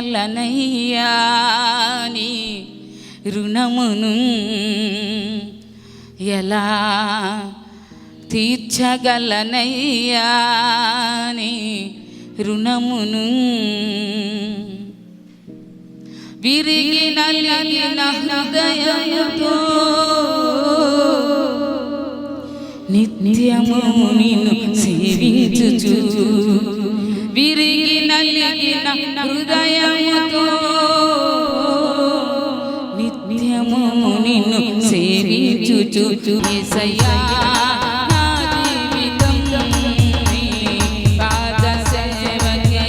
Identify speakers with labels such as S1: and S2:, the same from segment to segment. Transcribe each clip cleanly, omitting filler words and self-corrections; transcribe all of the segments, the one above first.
S1: తీర్చగలనయ్యా నీ రుణమును ఎలా తీర్చగలనయ్యా నీ రుణమును విరిగి నలిగిన హృదయముతో నిత్యము నిన్ను సేవించుచు విరిగి నలిగిన హృదయముతో నిత్యము నిన్ను సేవించుచు యేసయ్యా నా జీవితం నీ పాద సేవకే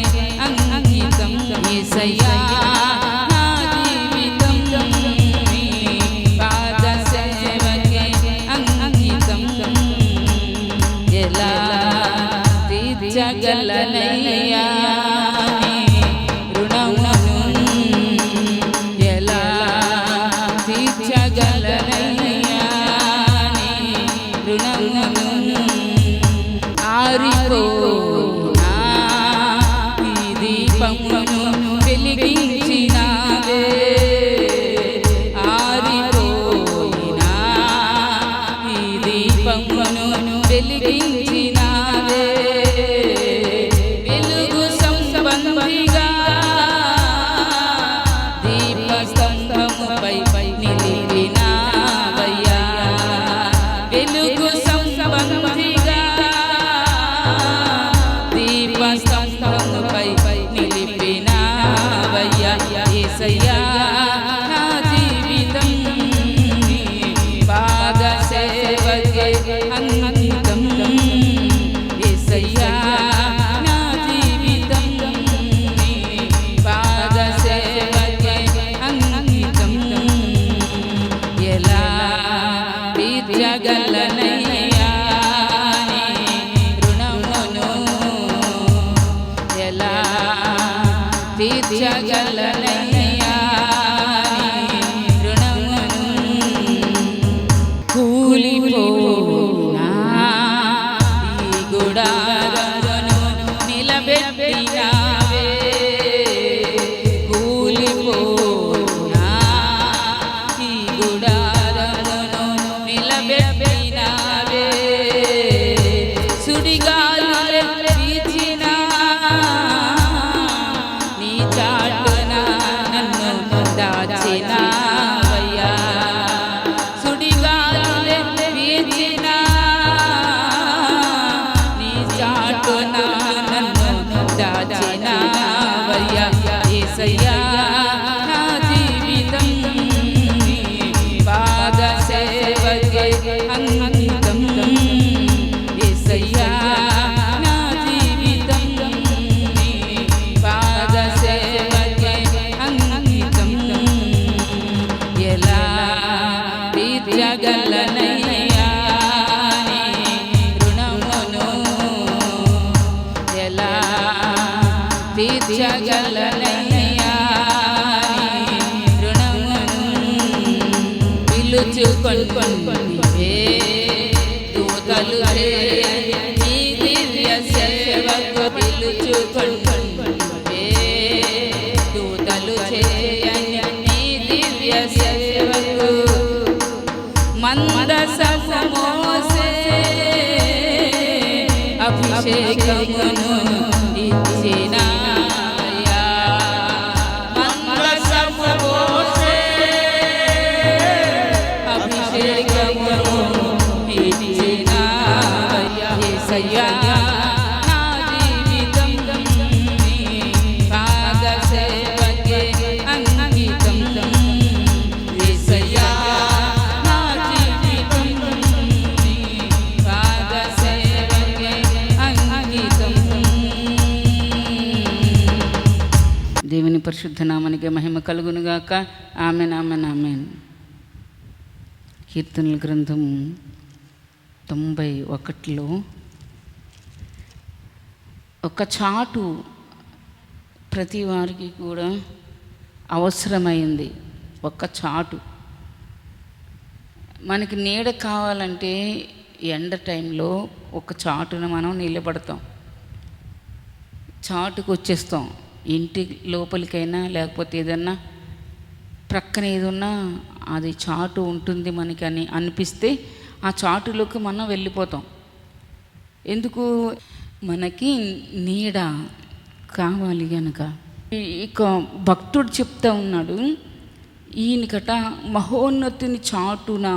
S1: అంకితం యేసయ్యా నా జీవితం నీ పాద సేవకే అంకితం ఎలా తీర్చగలనయ్యా నీ రుణమును ఎలా తీర్చగలనయ్యా నీ రుణమును ఆరిపోయినా ఈ దీపమును వెలిగించినావే ఆరిపోయినా ఈ దీపమును వెలిగించినావే వెలుగు సంబంధిగా దీపస్తంభముపై నిలిపినావయ్యా వెలుగు సంబంధిగా దీపస్తంభముపై నిలిపినావయ్యా యేసయ్యా నా జీవితం నీ పాద సేవకే అంకితం యేసయ్యా నా జీవితం నీ పాద సేవకే అంకితం ఎలా తీర్చగలనయ్యా నీ రుణమును ఎలా తీర్చగలనయ్యా నీ రుణమును కూలిపోయినా ఈ గుడారమును నిలబెట్టినావే కూలిపోయినా ఈ గుడారమును నిలబెట్టినావే సుడిగాలులే వీచినా నీ చాటున నన్ను దాచినావయ్యా సుడిగాలులే వీచినా నీ చాటున నన్ను దాచినావయ్యా యేసయ్యా నా జీవితం నీ పాద సేవకే అంకితం యేసయ్యా నా జీవితం నీ పాద సేవకే అంకితం ఎలా తీర్చగలనయ్యా నీ రుణమును ఎలా తీర్చగలనయ్యా నీ రుణమును పిలుచుకొనివే దూతలు చేయని నీ దివ్య సేవకు పిలుచుకొనివే దూతలు చేయని నీ దివ్య సేవకు మందసము మోసే అభిషేకమును ఇచ్చినావయ్యా మందసము మోసే అభిషేకమును ఇచ్చినావయ్యా యేసయ్యా నా జీవితం నీ పాద సేవకే అంకితం యేసయ్యా నా జీవితం నీ పాద సేవకే అంకితం దేవుని పరిశుద్ధ నామానికి మహిమ కలుగునుగాక ఆమెన్ ఆమెన్ ఆమెన్ కీర్తనల గ్రంథం 91లో ఒక చాటు ప్రతి వారికి కూడా అవసరమైంది. ఒక చాటు మనకి నీడ కావాలంటే ఎండ టైంలో ఒక చాటున మనం నిలబడతాం, చాటుకు వచ్చేస్తాం. ఇంటి లోపలికైనా లేకపోతే ఏదన్నా ప్రక్కన ఏదన్నా అది చాటు ఉంటుంది మనకి అని అనిపిస్తే ఆ చాటులోకి మనం వెళ్ళిపోతాం. ఎందుకు? మనకి నీడ కావాలి కనుక. ఇక భక్తుడు చెప్తా ఉన్నాడు, ఈయనకట మహోన్నతుని చాటున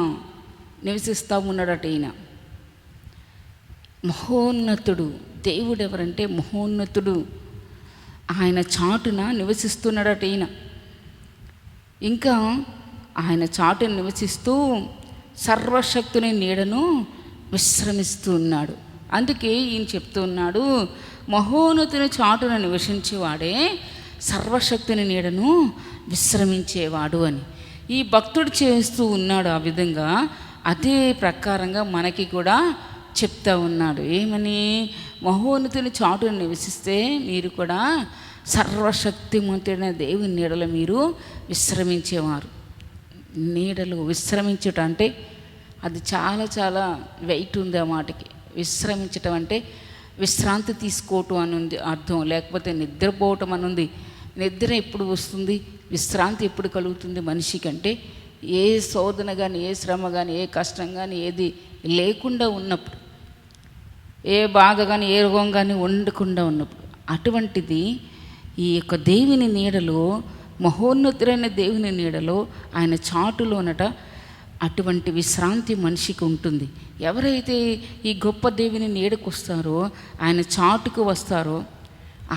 S1: నివసిస్తూ ఉన్నాడట. ఈయన మహోన్నతుడు. దేవుడు ఎవరంటే మహోన్నతుడు. ఆయన చాటున నివసిస్తున్నాడట ఈయన. ఇంకా ఆయన చాటున నివసిస్తూ సర్వశక్తుని నీడను విశ్రమిస్తూ ఉన్నాడు. అందుకే ఈయన చెప్తూ ఉన్నాడు, మహోన్నతుని చాటున నివసించేవాడే సర్వశక్తుని నీడను విశ్రమించేవాడు అని. ఈ భక్తుడు చేస్తూ ఉన్నాడు ఆ విధంగా. అదే ప్రకారంగా మనకి కూడా చెప్తా ఉన్నాడు. ఏమని? మహోన్నతుని చాటున నివసిస్తే మీరు కూడా సర్వశక్తిమంతుడైన దేవుని నీడలో మీరు విశ్రమించేవారు. నీడలు విశ్రమించటం అంటే అది చాలా చాలా వెయిట్ ఉంది ఆ మాటకి. విశ్రమించటం అంటే విశ్రాంతి తీసుకోవటం అని ఉంది అర్థం, లేకపోతే నిద్రపోవటం అని ఉంది. నిద్ర ఎప్పుడు వస్తుంది, విశ్రాంతి ఎప్పుడు కలుగుతుంది మనిషికి అంటే ఏ శోధన కానీ, ఏ శ్రమ కానీ, ఏ కష్టం కానీ ఏది లేకుండా ఉన్నప్పుడు, ఏ బాధ కానీ, ఏ రోగం కానీ ఉండకుండా ఉన్నప్పుడు. అటువంటిది ఈ యొక్క దేవుని నీడలో, మహోన్నతుడైన దేవుని నీడలో, ఆయన చాటులోనట అటువంటి విశ్రాంతి మనిషికి ఉంటుంది. ఎవరైతే ఈ గొప్ప దేవుని నీడకు వస్తారో, ఆయన చాటుకు వస్తారో,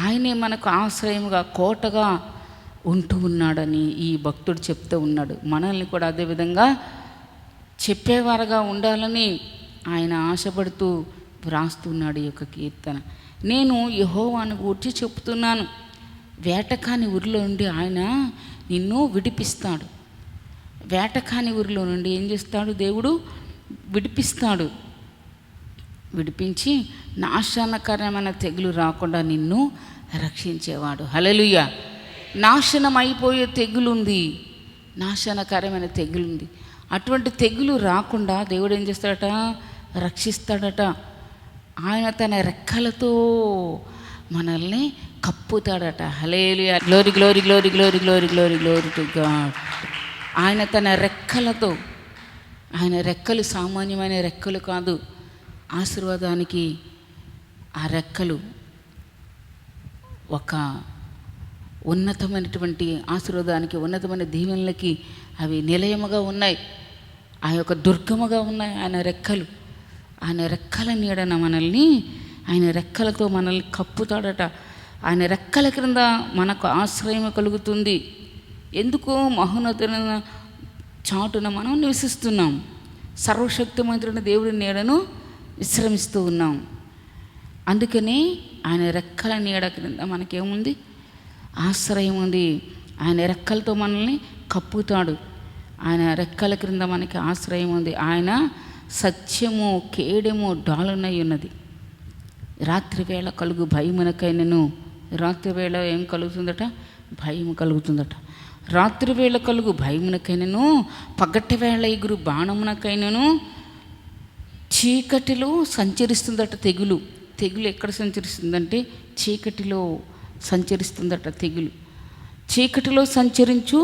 S1: ఆయనే మనకు ఆశ్రయముగా, కోటగా ఉంటూ ఉన్నాడని ఈ భక్తుడు చెప్తూ ఉన్నాడు. మనల్ని కూడా అదేవిధంగా చెప్పేవారుగా ఉండాలని ఆయన ఆశపడుతూ వ్రాస్తున్నాడు ఈ యొక్క కీర్తన. నేను యెహోవాను గూర్చి చెప్తున్నాను, వేటకాని ఊరిలో నుండి ఆయన నిన్ను విడిపిస్తాడు. వేటకాని ఊరిలో నుండి ఏం చేస్తాడు? దేవుడు విడిపిస్తాడు. విడిపించి నాశనకరమైన తెగులు రాకుండా నిన్ను రక్షించేవాడు. హల్లెలూయా. నాశనం అయిపోయే తెగులుంది, నాశనకరమైన తెగులుంది. అటువంటి తెగులు రాకుండా దేవుడు ఏం చేస్తాడట? రక్షిస్తాడట. ఆయన తన రెక్కలతో మనల్ని కప్పుతాడట. Hallelujah. Glory glory glory glory glory glory glory to God. ఆయన తన రెక్కలతో, ఆయన రెక్కలు సామాన్యమైన రెక్కలు కాదు. ఆశీర్వాదానికి ఆ రెక్కలు ఒక ఉన్నతమైనటువంటి ఆశీర్వాదానికి, ఉన్నతమైన దీవెనలకి అవి నిలయముగా ఉన్నాయి. ఆ యొక్క దుర్గముగా ఉన్నాయి ఆయన రెక్కలు. ఆయన రెక్కల నీడన మనల్ని, ఆయన రెక్కలతో మనల్ని కప్పుతాడట. ఆయన రెక్కల క్రింద మనకు ఆశ్రయం కలుగుతుంది. ఎందుకు? మహోన్నతుడైన చాటున మనం నివసిస్తున్నాం. సర్వశక్తిమంతుడైన దేవుడి నీడను విశ్రమిస్తూ ఉన్నాం. అందుకని ఆయన రెక్కల నీడ క్రింద మనకేముంది? ఆశ్రయం ఉంది. ఆయన రెక్కలతో మనల్ని కప్పుతాడు. ఆయన రెక్కల క్రింద మనకి ఆశ్రయం ఉంది. ఆయన సత్యము, కేడెము, డాలునై ఉన్నది. రాత్రి వేళ కలుగు భయమునకైనను, రాత్రి వేళ ఏం కలుగుతుందట? భయం కలుగుతుందట. రాత్రి వేళ కలుగు భయమునకైనను, పగటి వేళ ఎగురు బాణమునకైనను, చీకటిలో సంచరిస్తుందట తెగులు. తెగులు ఎక్కడ సంచరిస్తుందంటే చీకటిలో సంచరిస్తుందట తెగులు. చీకటిలో సంచరించు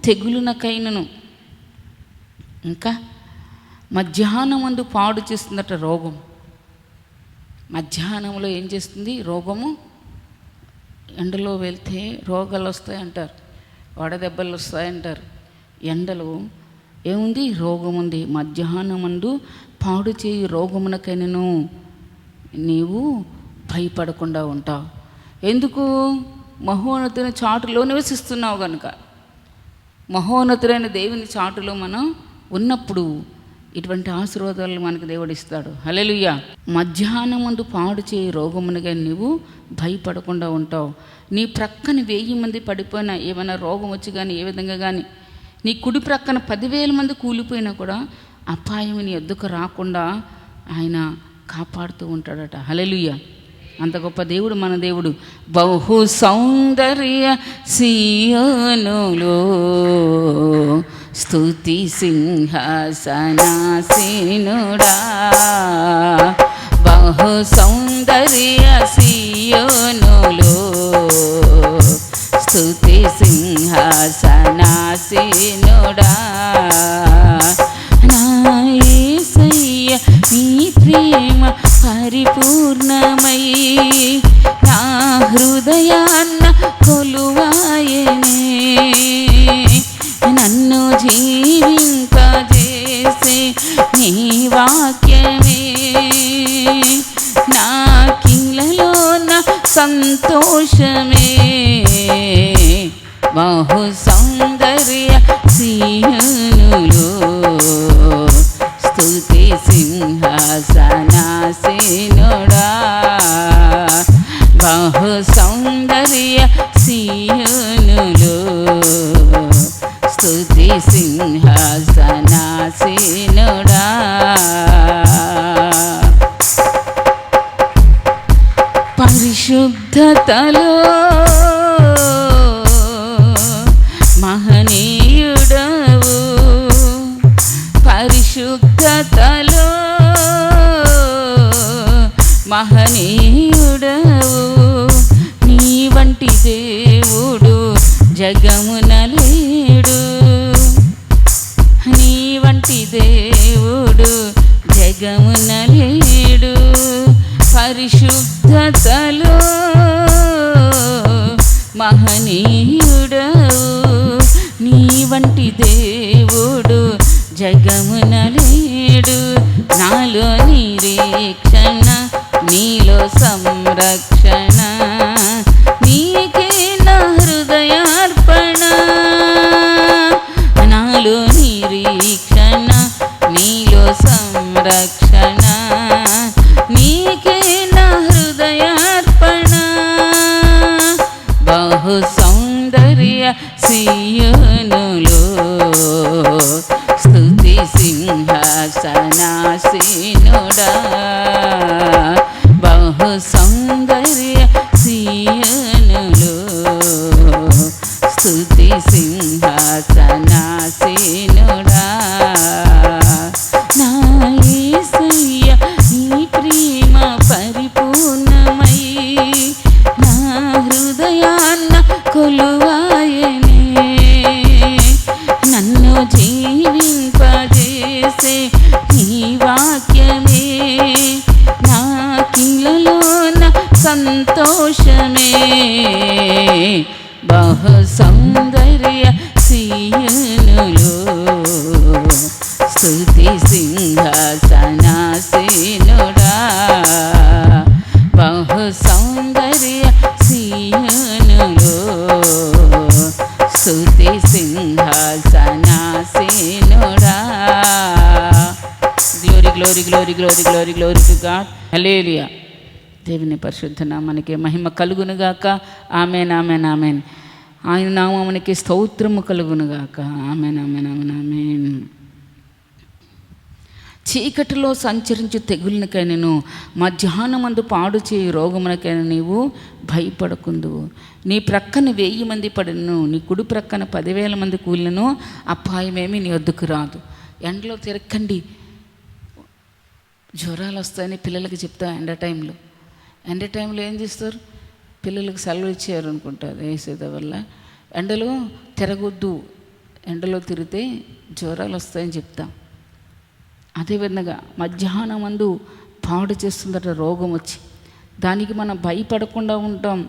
S1: తెగులునకైనను, ఇంకా మధ్యాహ్నమందు పాడు చేస్తుందట రోగం. మధ్యాహ్నంలో ఏం చేస్తుంది? రోగము. ఎండలో వెళ్తే రోగాలు వస్తాయంటారు, వడదెబ్బలు వస్తాయంటారు. ఎండలో ఏముంది? రోగం ఉంది. మధ్యాహ్నమందు పాడు చేయి రోగమునకైనను నీవు భయపడకుండా ఉంటావు. ఎందుకు? మహోన్నతుని చాటులో నివసిస్తున్నావు కనుక. మహోన్నతుడైన దేవుని చాటులో మనం ఉన్నప్పుడు ఇటువంటి ఆశీర్వాదాలు మనకు దేవుడు ఇస్తాడు. హల్లెలూయా. మధ్యాహ్నమందు పాడు చేయి రోగమునగా నీవు భయపడకుండా ఉంటావు. నీ ప్రక్కన 1000 మంది పడిపోయినా, ఏమైనా రోగం వచ్చి కానీ, ఏ విధంగా కానీ, నీ కుడి ప్రక్కన 10,000 మంది కూలిపోయినా కూడా అపాయం నీ ఎద్దుకు రాకుండా ఆయన కాపాడుతూ ఉంటాడట. హల్లెలూయా. అంత గొప్ప దేవుడు మన దేవుడు. బహు సౌందర్య సియోనులో స్తుతి సింహాసనాసీనుడా, బహు సౌందర్య సియోనులో స్తుతి సింహాసనాసీనుడా నా యేసయ్య నీ ప్రేమ పరిపూర్ణమై నా హృదయాన్న కొలువాయనే నన్ను జీవింపజేసే నీ వాక్యమే నా కిళ్ళలోన సంతోషమే బహు సౌందర్య సీనులో స్తుతి సింహాసనాసీనుడా బహు సౌందర్య సీనులో స్తుతి సింహాసనాసీనుడా పరిశుద్ధతలో మహనీయుడవు పరిశుద్ధతలో మహనీయుడవు నీ వంటి దేవుడు జగమున లేడు నీ వంటి దేవుడు జగమున లేడు పరిశుద్ధతలో మహనీయుడవు నీ వంటి దేవుడు జగమున లేడు నాలో నిరీక్షణ నీలో సంరక్షణ నీకే నా హృదయార్పణ నాలో నిరీక్షణ నీలో సంరక్షణ నీకే నా హృదయార్పణ బహు సౌందర్య సీయోనులో స్తుతి సింహాసనాసీనుడా బహు సౌందర్య సీయోనులో స్తుతి సింహాసనాసీనుడా నా యేసయ్య నీ ప్రేమ పరిపూర్ణమై నా హృదయాన్న కొలువాయనే నన్ను జీవింపజేసే నీ వాక్యమే నా కిళ్ళలోన సంతోషమే బహు సౌందర్య సీనులో స్తుతి సింహాసనాసీనుడా బహు సౌందర్య సీనులో స్తుతి సింహాసనాసీనుడా glory glory glory glory glory glory to God hallelujah దేవుని పరిశుద్ధ నామానికి మహిమ కలుగునుగాక ఆమేన్ ఆమేన్ ఆమేన్ ఆయన నామమునికి స్తోత్రము కలుగునుగాక ఆమేన్ ఆమేన్ ఆమేన్ ఆమేన్ చీకటిలో సంచరించు తెగులనికైనను మధ్యాహ్నమందు పాడు చేయి రోగమునకైనా నీవు భయపడకుందువు నీ ప్రక్కన 1000 మంది పడినను నీ కుడి ప్రక్కన 10,000 మంది కూలినను అపాయమేమి నీ వద్దకు రాదు ఎండలో తిరక్కండి జ్వరాలు వస్తాయని పిల్లలకి చెప్తా ఎండ టైంలో ఏం చేస్తారు పిల్లలకు సెలవు ఇచ్చారు అనుకుంటారు వేసేద వల్ల ఎండలో తిరగొద్దు ఎండలో తిరిగితే జ్వరాలు వస్తాయని చెప్తాం అదేవిధంగా మధ్యాహ్నం మందు పాడు చేస్తుందట రోగం వచ్చి దానికి మనం భయపడకుండా ఉంటాం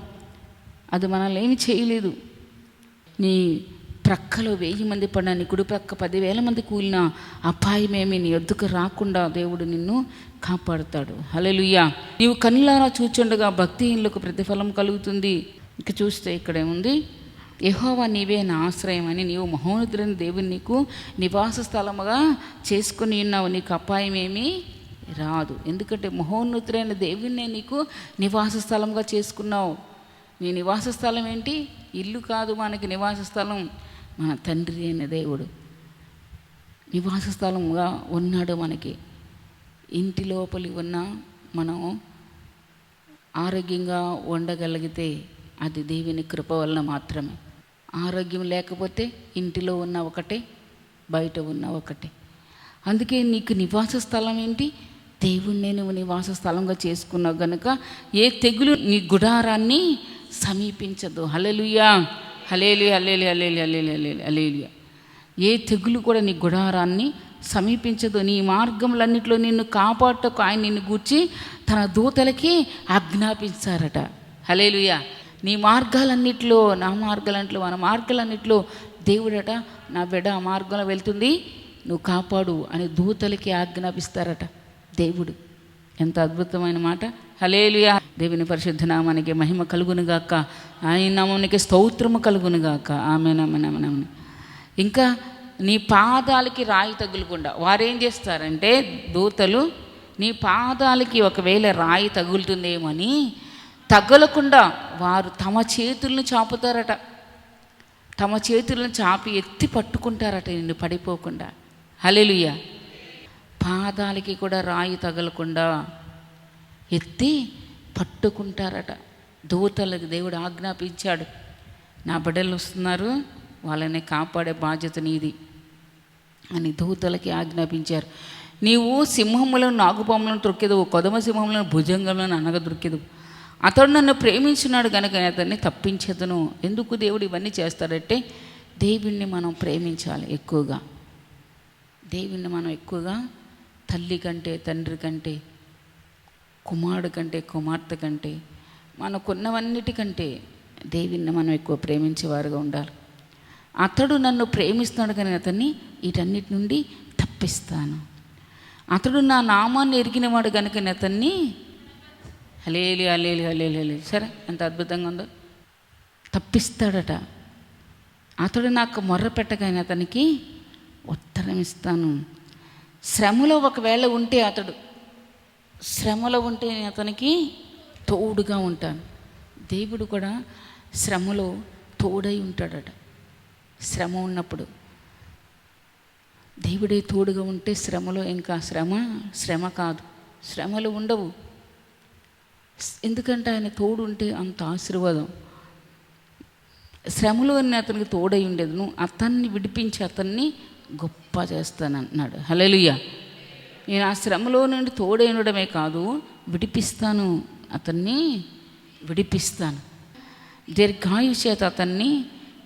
S1: అది మనల్ని ఏమి చేయలేదు నీ ప్రక్కలో 1000 మంది పడినా నీ కుడి ప్రక్క 10,000 మంది కూలిన అపాయమేమి నీ వద్దకు రాకుండా దేవుడు నిన్ను కాపాడుతాడు హల్లెలూయా నీవు కన్నులారా చూచుండగా భక్తిహీనులకు ప్రతిఫలం కలుగుతుంది ఇక చూస్తే ఇక్కడేముంది యెహోవా నీవే నా ఆశ్రయం అని నీవు మహోన్నతుడైన దేవుని నీకు నివాస స్థలముగా చేసుకుని ఉన్నావు నీకు అపాయమేమీ రాదు ఎందుకంటే మహోన్నతుడైన దేవుణ్ణే నీకు నివాస స్థలంగా చేసుకున్నావు నీ నివాస స్థలం ఏంటి ఇల్లు కాదు మనకి నివాస స్థలం మన తండ్రి అయిన దేవుడు నివాస స్థలంగా ఉన్నాడు మనకి ఇంటి లోపలి ఉన్న మనం ఆరోగ్యంగా ఉండగలిగితే అది దేవుని కృప వలన మాత్రమే ఆరోగ్యం లేకపోతే ఇంటిలో ఉన్న ఒకటే బయట ఉన్న ఒకటే అందుకే నీకు నివాస స్థలం ఏంటి దేవుణ్ణి నువ్వు నివాస స్థలంగా చేసుకున్నావు గనుక ఏ తెగులు నీ గుడారాన్ని సమీపించదు హల్లెలూయా హల్లెలూయా, హల్లెలూయా, హల్లెలూయా, హల్లెలూయా, హల్లెలూయా. ఏ తెగులు కూడా నీ గుడారాన్ని సమీపించదు. నీ మార్గములన్నిటిలో నిన్ను కాపాడుటకు ఆయన నిన్ను గూర్చి తన దూతలకి ఆజ్ఞాపించారట. హల్లెలూయా. నీ మార్గాలన్నిటిలో, నా మార్గాలన్నిటిలో, మన మార్గాలన్నిటిలో దేవుడట, నా బిడ్డ ఆ మార్గంలో వెళ్తుంది, నువ్వు కాపాడు అని దూతలకి ఆజ్ఞాపిస్తారట దేవుడు. ఎంత అద్భుతమైన మాట. హల్లెలూయా. దేవుని పరిశుద్ధ నామానికి మహిమ కలుగునుగాక, ఆయన నామానికి స్తోత్రము కలుగునుగాక. ఆమేన్, ఆమేన్, ఆమేన్, ఆమేన్. ఇంకా నీ పాదాలకి రాయి తగులకుండా వారేం చేస్తారంటే, దూతలు నీ పాదాలకి ఒకవేళ రాయి తగులుతుందేమని తగలకుండా వారు తమ చేతులను చాపుతారట. తమ చేతులను చాపి ఎత్తి పట్టుకుంటారట నిన్ను పడిపోకుండా. హల్లెలూయా. పాదాలకి కూడా రాయి తగలకుండా ఎత్తి పట్టుకుంటారట. దూతలకు దేవుడు ఆజ్ఞాపించాడు, నా బిడ్డలు వస్తున్నారు, వాళ్ళని కాపాడే బాధ్యత నీది అని దూతలకి ఆజ్ఞాపించారు. నీవు సింహములను, నాగుపాములను త్రొక్కెదవు, కొదమ సింహములను, భుజంగములను అనగ దొరికెదవు. అతడు నన్ను ప్రేమించున్నాడు కనుక అతన్ని తప్పించదును. ఎందుకు దేవుడు ఇవన్నీ చేస్తాడంటే, దేవుణ్ణి మనం ప్రేమించాలి ఎక్కువగా. దేవుణ్ణి మనం ఎక్కువగా తల్లి కంటే, తండ్రి కంటే, కుమారుడు కంటే, కుమార్తె కంటే, మనకున్నవన్నిటికంటే దేవుణ్ణి మనం ఎక్కువ ప్రేమించేవారుగా ఉండాలి. అతడు నన్ను ప్రేమిస్తున్నాడు కానీ అతన్ని వీటన్నిటి నుండి తప్పిస్తాను. అతడు నా నామాన్ని ఎరిగినవాడు కనుక అతన్ని హల్లెలూయా, హల్లెలూయా, హల్లెలూయా. సరే, ఎంత అద్భుతంగా ఉందో. తప్పిస్తాడట. అతడు నాకు మొర్ర పెట్టగానే అతనికి ఉత్తరం ఇస్తాను. శ్రమలో ఒకవేళ ఉంటే, అతడు శ్రమలో ఉంటే నేను అతనికి తోడుగా ఉంటాను. దేవుడు కూడా శ్రమలో తోడై ఉంటాడట. శ్రమ ఉన్నప్పుడు దేవుడే తోడుగా ఉంటే శ్రమలో ఇంకా శ్రమ కాదు, శ్రమలు ఉండవు. ఎందుకంటే ఆయన తోడు ఉంటే అంత ఆశీర్వాదం. శ్రమలో అతనికి తోడై ఉండేది, అతన్ని విడిపించి అతన్ని గొప్ప చేస్తానన్నాడు. హల్లెలూయా. నేను ఆ శ్రమలో నుండి తోడై ఉండడమే కాదు, విడిపిస్తాను, అతన్ని విడిపిస్తాను. దీర్ఘాయు చేత అతన్ని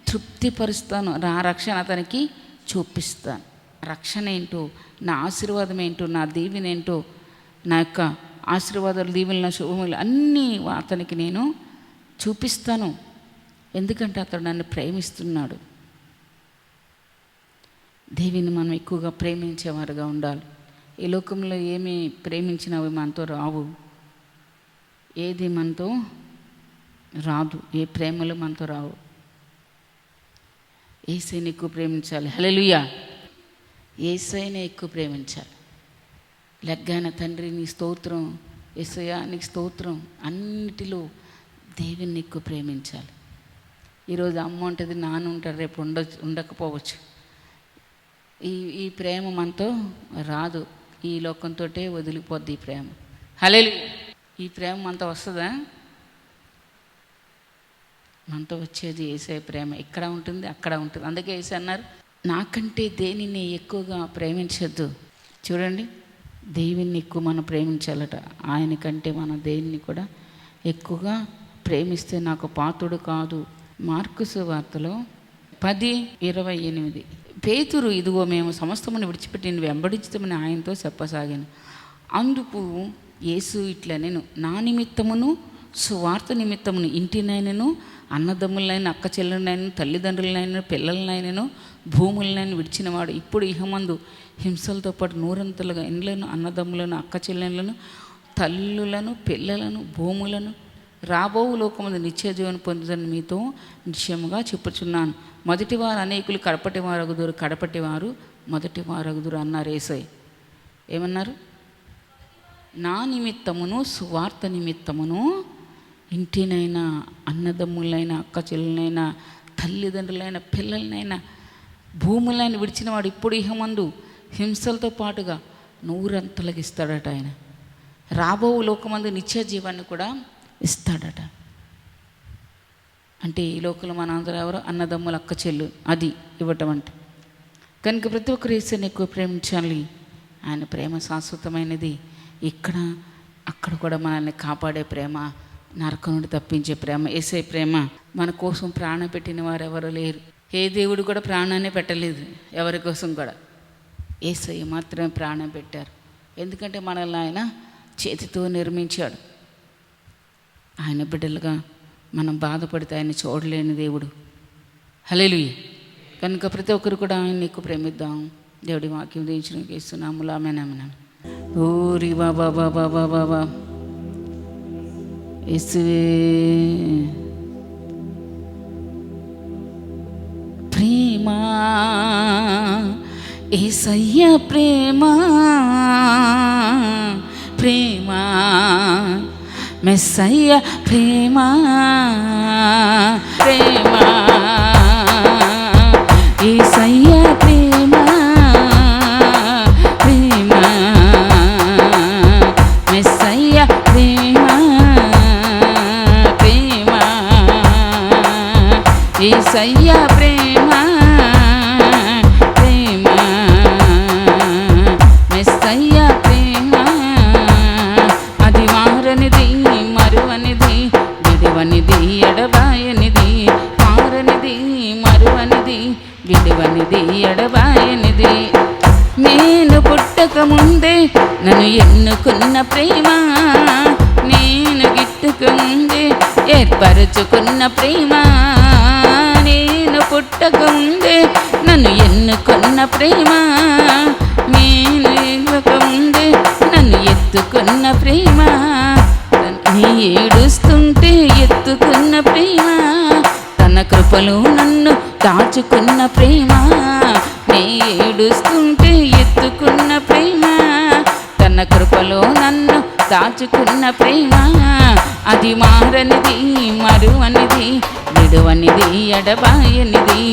S1: తృప్తిపరుస్తాను. నా రక్షణ అతనికి చూపిస్తాను. రక్షణ ఏంటో, నా ఆశీర్వాదం ఏంటో, నా దీవెన ఏంటో, నా యొక్క ఆశీర్వాదాలు, దీవెనలు, శుభములు అన్నీ అతనికి నేను చూపిస్తాను. ఎందుకంటే అతడు నన్ను ప్రేమిస్తున్నాడు. దేవిని మనం ఎక్కువగా ప్రేమించేవారుగా ఉండాలి. ఈ లోకంలో ఏమి ప్రేమించినవి మనతో రావు, ఏది మనతో రాదు, ఏ ప్రేమలు మనతో రావు. యేసయ్యని ఎక్కువ ప్రేమించాలి. హల్లెలూయా. యేసయ్యని ఎక్కువ ప్రేమించాలి. లెగ్గాన తండ్రి నీ స్తోత్రం, యేసయ్యా నీకు స్తోత్రం. అన్నిటిలో దేవుని ఎక్కువ ప్రేమించాలి. ఈరోజు అమ్మ ఉంటుంది, నాన్న ఉంటారు, రేపు ఉండకపోవచ్చు. ఈ ప్రేమ మనతో రాదు, ఈ లోకంతో వదిలిపోద్ది ఈ ప్రేమ. హల్లెలూయా. ఈ ప్రేమ మనతో వస్తుందా? మనతో వచ్చేది యేసయ్య ప్రేమ. ఇక్కడ ఉంటుంది, అక్కడ ఉంటుంది. అందుకే యేసయ్య అన్నారు, నాకంటే దేనిని ఎక్కువగా ప్రేమించద్దు. చూడండి, దేవుని ఎక్కువ మనం ప్రేమించాలట. ఆయనకంటే మనం దేన్ని కూడా ఎక్కువగా ప్రేమిస్తే నాకు పాత్రుడు కాదు. మార్కు సువార్తలో 10:28 పేతురు, ఇదిగో మేము సమస్తమును విడిచిపెట్టి నిన్ను వెంబడించుతామని ఆయనతో చెప్పసాగాను. అందుకు యేసు ఇట్లా, నేను నా నిమిత్తమును సువార్త నిమిత్తమును ఇంటినైనను, అన్నదమ్ములనైనా, అక్క చెల్లెలనైనా, తల్లిదండ్రులనైనా, పిల్లలనైనను, భూములనైనా విడిచినవాడు ఇప్పుడు ఇహమందు హింసలతో పాటు నూరంతలుగా ఇండ్లను, అన్నదమ్ములను, అక్క చెల్లెలను, తల్లులను, పిల్లలను, భూములను రాబో లోకమందు నిత్య జీవనం పొందుదని మీతో నిశ్చయముగా చెప్పుచున్నాను. మొదటివారు అనేకులు, కడపటివారగుదురు, కడపటివారు మొదటివారగుదురు అన్నారు యేసయ్య. ఏమన్నారు? నా నిమిత్తమును సువార్త నిమిత్తమును ఇంటినైనా, అన్నదమ్ములైనా, అక్క చెల్లెలైనా, తల్లిదండ్రులైనా, పిల్లలనైనా, భూములైనా విడిచిన వాడు ఇప్పుడు ఇహమందు హింసలతో పాటుగా 100 ఇస్తాడట. ఆయన రాబో లోకమందు నిత్య జీవాన్ని కూడా ఇస్తాడట. అంటే ఈ లోకంలో మనందరూ ఎవరు? అన్నదమ్ములు, అక్క చెల్లు, అది ఇవ్వటం అంటే. కనుక ప్రతి ఒక్కరు యేసుని ఎక్కువ ప్రేమించాలి. ఆయన ప్రేమ శాశ్వతమైనది. ఇక్కడ అక్కడ కూడా మనల్ని కాపాడే ప్రేమ నరకం నుండి తప్పించే ప్రేమ. యేసయ్య ప్రేమ. మన కోసం ప్రాణం పెట్టిన వారు ఎవరు లేరు. ఏ దేవుడు కూడా ప్రాణాన్ని పెట్టలేదు ఎవరి కోసం కూడా. యేసయ్య మాత్రమే ప్రాణం పెట్టారు. ఎందుకంటే మనల్ని ఆయన చేతితో నిర్మించాడు. ఆయన బిడ్డలుగా మనం బాధపడితే ఆయన చూడలేని దేవుడు. హల్లెలూయా. కనుక ప్రతి ఒక్కరు కూడా ఆయన ఎక్కువ ప్రేమిద్దాం. దేవుడి వాక్యం దించడానికి ఇస్తున్నాము. ఆమేన్. ఓరి బాబా బాబా బాబా బాబా యేసువే ప్రేమ, యేసయ్య ప్రేమ, ప్రేమ మెస్సయ్య ప్రేమ, ప్రేమ యేసయ్య ప్రేమ, ప్రేమ మెస్సయ్య ప్రేమ, ప్రేమ యేసయ్య ప్రేమ, ప్రేమ మెస్సయ్య ప్రేమ. అది మారనిది, మరువనిది, విడువనిది, ఎడబాయనిది. మారనిది, మరువనిది, విడువనిది, ఎడబాయనిది. నేను పుట్టక ముందే నన్ను ఎన్నుకున్న ప్రేమ, నేను గిట్టక ముందే ఏర్పరచుకున్న ప్రేమ. నేను పుట్టక ముందే నన్ను ఎన్నుకున్న ప్రేమ, నేను ఎన్నక ముందే నన్ను ఎత్తుకున్న ప్రేమ. నీ ఏడుస్తుంటే ఎత్తుకున్న ప్రేమ, తన కృపలో నన్ను దాచుకున్న ప్రేమ. నీ ఏడుస్తుంటే ఎత్తుకున్న ప్రేమ, తన కృపలో నన్ను దాచుకున్న ప్రేమ. అది మారనిది, మరువనిది, విడువనిది, ఎడబాయనిది.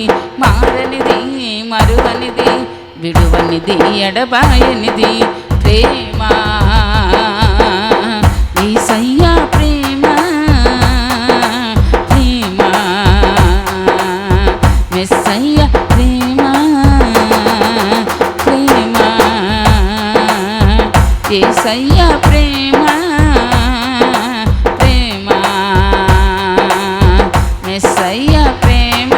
S1: మారనిది, మరువనిది, విడువనిది, ఎడబాయనిది. ప్రేమ యేసయ్య ప్రేమ, ప్రేమ మెస్సయ్య ప్రేమ, ప్రేమ యేసయ్య ప్రేమ, ప్రేమ మెస్సయ్య ప్రేమ.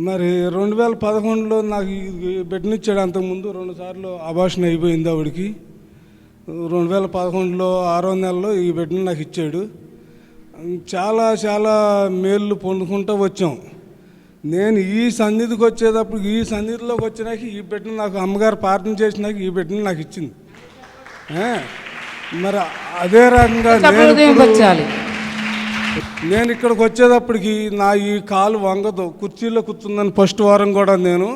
S2: మరి 2011లో నాకు ఈ బిడ్డనిచ్చాడు. అంతకుముందు 2 సార్లు అబార్షన్ అయిపోయింది ఆవిడికి. 2011లో 6వ నెలలో ఈ బిడ్డను నాకు ఇచ్చాడు. చాలా చాలా మేళ్ళు పొందుకుంటూ వచ్చాం. నేను ఈ సన్నిధికి వచ్చేటప్పుడు, ఈ సన్నిధిలోకి వచ్చినాక ఈ బిడ్డను నాకు అమ్మగారు ప్రార్థన చేసినాక ఈ బిడ్డను నాకు ఇచ్చింది. మరి అదే రకంగా నేను ఇక్కడికి వచ్చేటప్పటికి నా ఈ కాలు వంగదు, కుర్చీలో కూర్చుందని ఫస్ట్ వారం కూడా నేను.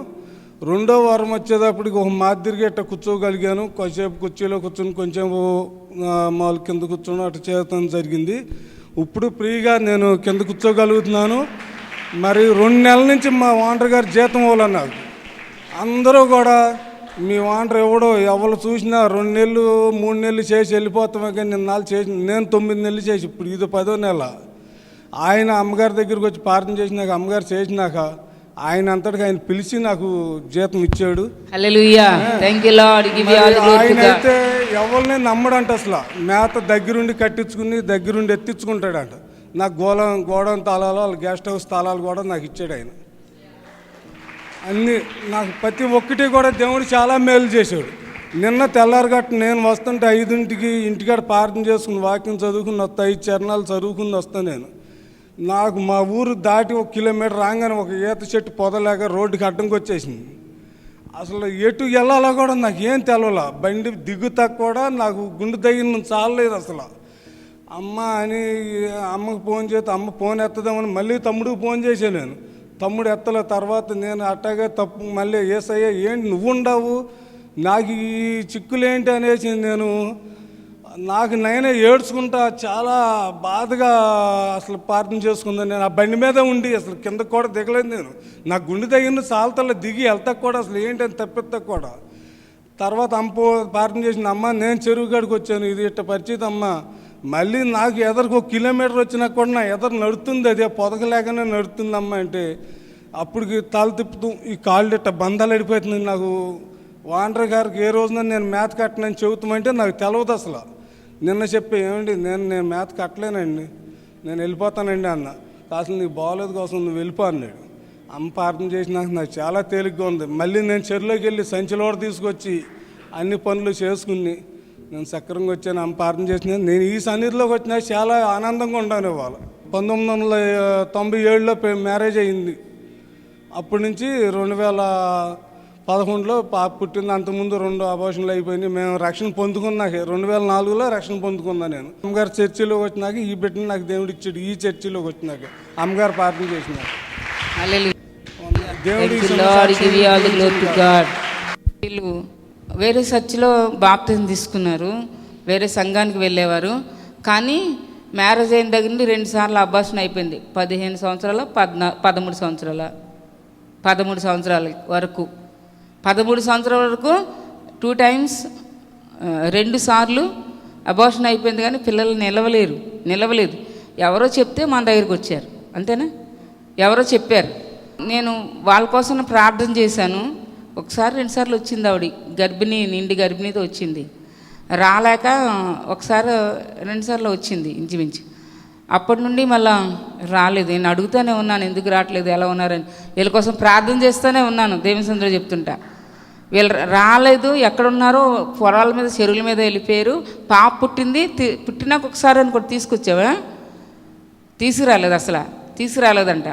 S2: 2వ వారం వచ్చేటప్పటికి ఒక మాదిరిగా ఇట్లా కూర్చోగలిగాను. కొంచెంసేపు కుర్చీలో కూర్చొని కొంచెం మాలు కింద కూర్చొని అట్లా చేయడం జరిగింది. ఇప్పుడు ఫ్రీగా నేను కింద కూర్చోగలుగుతున్నాను. మరి 2 నెలల నుంచి మా ఓనర్ గారు జీతం ఇవ్వాలన్నారు. అందరూ కూడా మీ ఓనర్ ఎవరు చూసినా 2 నెలలు 3 నెలలు చేసి వెళ్ళిపోతామే, కానీ నేను 9 నెలలు చేసి ఇప్పుడు ఇది 10వ నెల. ఆయన అమ్మగారి దగ్గరికి వచ్చి ప్రార్థన చేసినాక, అమ్మగారు చేసినాక ఆయన అంతటికి ఆయన పిలిచి నాకు జీతం ఇచ్చాడు. ఆయన అయితే ఎవరిని నమ్మడంట, అసలు మేత దగ్గరుండి కట్టించుకుని దగ్గరుండి ఎత్తించుకుంటాడంట. నాకు గోడౌన్ తాళాలు, వాళ్ళ గెస్ట్ హౌస్ తాళాలు కూడా నాకు ఇచ్చాడు ఆయన. అన్నీ నాకు ప్రతి ఒక్కటి కూడా దేవుడు చాలా మేలు చేశాడు. నిన్న తెల్లారగట్ట నేను వస్తుంటే 5ంటికి ఇంటికాడ ప్రార్థన చేసుకుని వాక్యం చదువుకుని వస్తా, 5 చరణాలు చదువుకుని వస్తాను నేను. నాకు మా ఊరు దాటి 1 కిలోమీటర్ రాగానే ఒక ఈత చెట్టు పొదలేక రోడ్డుకి అడ్డంకి వచ్చేసింది. అసలు ఎటు వెళ్ళాలో కూడా నాకు ఏం తెలవాల. బండి దిగుతా కూడా నాకు గుండె దగ్గర చాలలేదు అసలు. అమ్మ అని అమ్మకు ఫోన్ చేస్తే అమ్మ ఫోన్ ఎత్తదామని మళ్ళీ తమ్ముడికి ఫోన్ చేశాను నేను. తమ్ముడు ఎత్తలే. తర్వాత నేను అట్టాగే తప్పు మళ్ళీ ఏసయ్య ఏంటి నువ్వు ఉండవు, నాకు ఈ చిక్కులేంటి అనేసి నాకు నేనే ఏడ్చుకుంటా చాలా బాధగా అసలు ప్రార్థన చేసుకుందాను. నేను ఆ బండి మీద ఉండి అసలు కిందకు కూడా దిగలేదు. నేను నా గుండె దగ్గర సాలతల్లో దిగి వెళ్తా కూడా అసలు ఏంటని తప్పిస్తా కూడా తర్వాత ప్రార్థన చేసిన అమ్మ నేను చెరువు కాడికి వచ్చాను, ఇది ఇట్ట పరిస్థితి అమ్మ. మళ్ళీ నాకు ఎదరికి 1 కిలోమీటర్ వచ్చినా కూడా నా ఎదరు నడుతుంది, అదే పొదకలేకనే నడుతుందమ్మా అంటే అప్పటికి తల తిప్పుతూ ఈ కాళ్ళు ఇట్ట బంధాలు అడిపోతుంది. నాకు వాండర్ గారికి ఏ రోజున నేను మేత కట్టనని చెబుతామంటే నాకు తెలవదు అసలు. నిన్న చెప్పి ఏమండి నేను మేత కట్టలేనండి, నేను వెళ్ళిపోతానండి అన్న. అసలు నీకు బాగోలేదు కోసం నువ్వు వెళ్ళిపో అన్నాడు. అమ్మ ప్రార్థన చేసినాక నాకు చాలా తేలిగ్గా ఉంది. మళ్ళీ నేను చెరువులోకి వెళ్ళి సంచిలోడ తీసుకొచ్చి అన్ని పనులు చేసుకుని నేను సక్రంగా వచ్చాను. అమ్మ ప్రార్థన చేసిన నేను ఈ సన్నిధిలోకి వచ్చినా చాలా ఆనందంగా ఉన్నాను. ఇవాళ 1997లో మ్యారేజ్ అయింది. అప్పటి నుంచి 2011లో పాప పుట్టింది. అంతకుముందు 2 అబార్షన్లు అయిపోయినాయి. మేము రక్షణ పొందుకున్నాక 2004లో రక్షణ పొందుకున్నాను. నేను అమ్మగారు చర్చిలోకి వచ్చినాక ఈ బిడ్డను నాకు దేవుడు ఇచ్చాడు. ఈ చర్చిలోకి వచ్చినాక అమ్మగారు ప్రార్థన చేసినాక
S1: వీళ్ళు వేరే చర్చిలో బాప్తిజం తీసుకున్నారు, వేరే సంఘానికి వెళ్ళేవారు. కానీ మ్యారేజ్ అయిన దగ్గర నుండి 2 సార్లు అబార్షన్ అయిపోయింది. 15 సంవత్సరాల 13 సంవత్సరాల 13 సంవత్సరాల వరకు 13 సంవత్సరాల వరకు 2 టైమ్స్ 2 సార్లు అబార్షన్ అయిపోయింది. కానీ పిల్లలు నిలవలేదు. ఎవరో చెప్తే మన దగ్గరికి వచ్చారు, అంతేనా? ఎవరో చెప్పారు. నేను వాళ్ళ కోసం ప్రార్థన చేశాను. 1 సారి 2 సార్లు వచ్చింది. ఆవిడ నిండి గర్భిణీతో వచ్చింది. రాలేక 1 సారి 2 సార్లు వచ్చింది ఇంచుమించు. అప్పటి నుండి మళ్ళా రాలేదు. నేను అడుగుతూనే ఉన్నాను, ఎందుకు రావట్లేదు, ఎలా ఉన్నారని. వీళ్ళ కోసం ప్రార్థన చేస్తూనే ఉన్నాను. దేవుని సన్నిధిలో చెప్తుంటా. వీళ్ళు రాలేదు, ఎక్కడున్నారో పొలాల మీద చెరువుల మీద వెళ్ళిపోయారు. పాప పుట్టినాక ఒకసారి అనుకోటి తీసుకొచ్చావా, తీసుకురాలేదంట.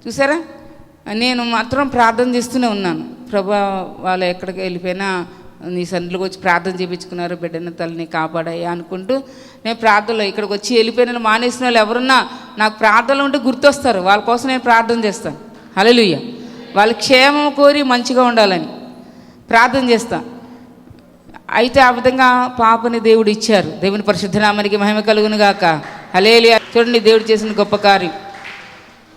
S1: చూసారా, నేను మాత్రం ప్రార్థన చేస్తూనే ఉన్నాను. ప్రభా వాళ్ళు ఎక్కడికి వెళ్ళిపోయినా నీ సన్నిధిలోకి వచ్చి ప్రార్థన చేయించుకున్నారు, బిడ్డని తల్లిని కాపాడాయా అనుకుంటూ నేను ప్రార్థనలో ఇక్కడికి వచ్చి వెళ్ళిపోయిన మానేసిన వాళ్ళు ఎవరున్నా నాకు ప్రార్థనలు ఉంటే గుర్తొస్తారు. వాళ్ళ కోసం నేను ప్రార్థన చేస్తాను. హల్లెలూయా. వాళ్ళ క్షేమం కోరి మంచిగా ఉండాలని ప్రార్థన చేస్తాను. అయితే ఆ విధంగా పాపని దేవుడు ఇచ్చారు. దేవుని పరిశుద్ధ నామానికి మహిమ కలుగును గాక. హల్లెలూయా. చూడండి దేవుడు చేసిన గొప్ప కార్యం.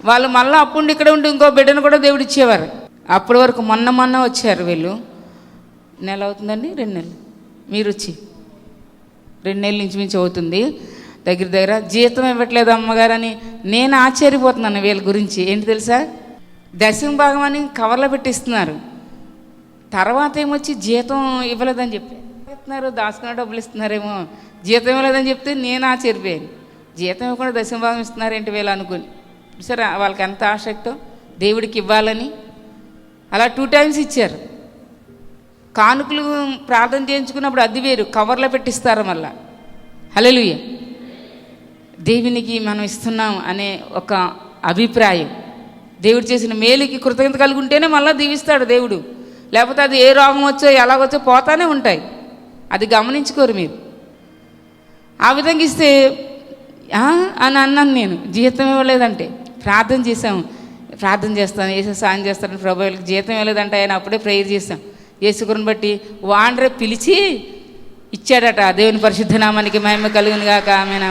S1: వాళ్ళు మళ్ళీ అప్పుడు ఇక్కడ ఉండి ఇంకో బిడ్డను కూడా దేవుడు ఇచ్చేవారు. అప్పటి వరకు మొన్న వచ్చారు. వీళ్ళు నెల అవుతుందండి, 2 నెలలు మీరు వచ్చి 2 నెలల నుంచి మించి అవుతుంది. దగ్గర జీతం ఇవ్వట్లేదు అమ్మగారని నేను ఆశ్చర్యపోతున్నాను వీళ్ళ గురించి. ఏంటి తెలుసా, 10వ భాగం అని కవర్లో పెట్టిస్తున్నారు. తర్వాత ఏమొచ్చి జీతం ఇవ్వలేదని ఇస్తున్నారు, దాచుకున్న డబ్బులు ఇస్తున్నారేమో. జీతం ఇవ్వలేదని చెప్తే నేను ఆశ్చర్యపోయాను. జీతం ఇవ్వకుండా 10వ భాగం ఇస్తున్నారేంటి వీళ్ళు అనుకుని. సరే, వాళ్ళకి ఎంత ఆసక్తో దేవుడికి ఇవ్వాలని అలా 2 టైమ్స్ ఇచ్చారు. కానుకలు ప్రార్థన చేయించుకున్నప్పుడు అది వేరు, కవర్లో పెట్టిస్తారు మళ్ళా. హల్లెలూయా. దేవునికి మనం ఇస్తున్నాం అనే ఒక అభిప్రాయం, దేవుడు చేసిన మేలుకి కృతజ్ఞత కలిగి ఉంటేనే మళ్ళీ దీవిస్తాడు దేవుడు. లేకపోతే అది ఏ రోగం వచ్చో ఎలాగొచ్చో పోతానే ఉంటాయి. అది గమనించుకోరు మీరు. ఆ విధంగా ఇస్తే అని అన్నాను నేను. జీతం ఇవ్వలేదంటే ప్రార్థన చేస్తాను, ఏసే సాయం చేస్తాను, ప్రభు వీళ్ళకి జీతం ఇవ్వలేదంటే ఆయన అప్పుడే ప్రేయర్ చేశాం. యేసుకుని బట్టి వాండ్రే పిలిచి ఇచ్చాడట. దేవుని పరిశుద్ధ నామానికి మహిమ కలుగును గాక. ఆమేన్.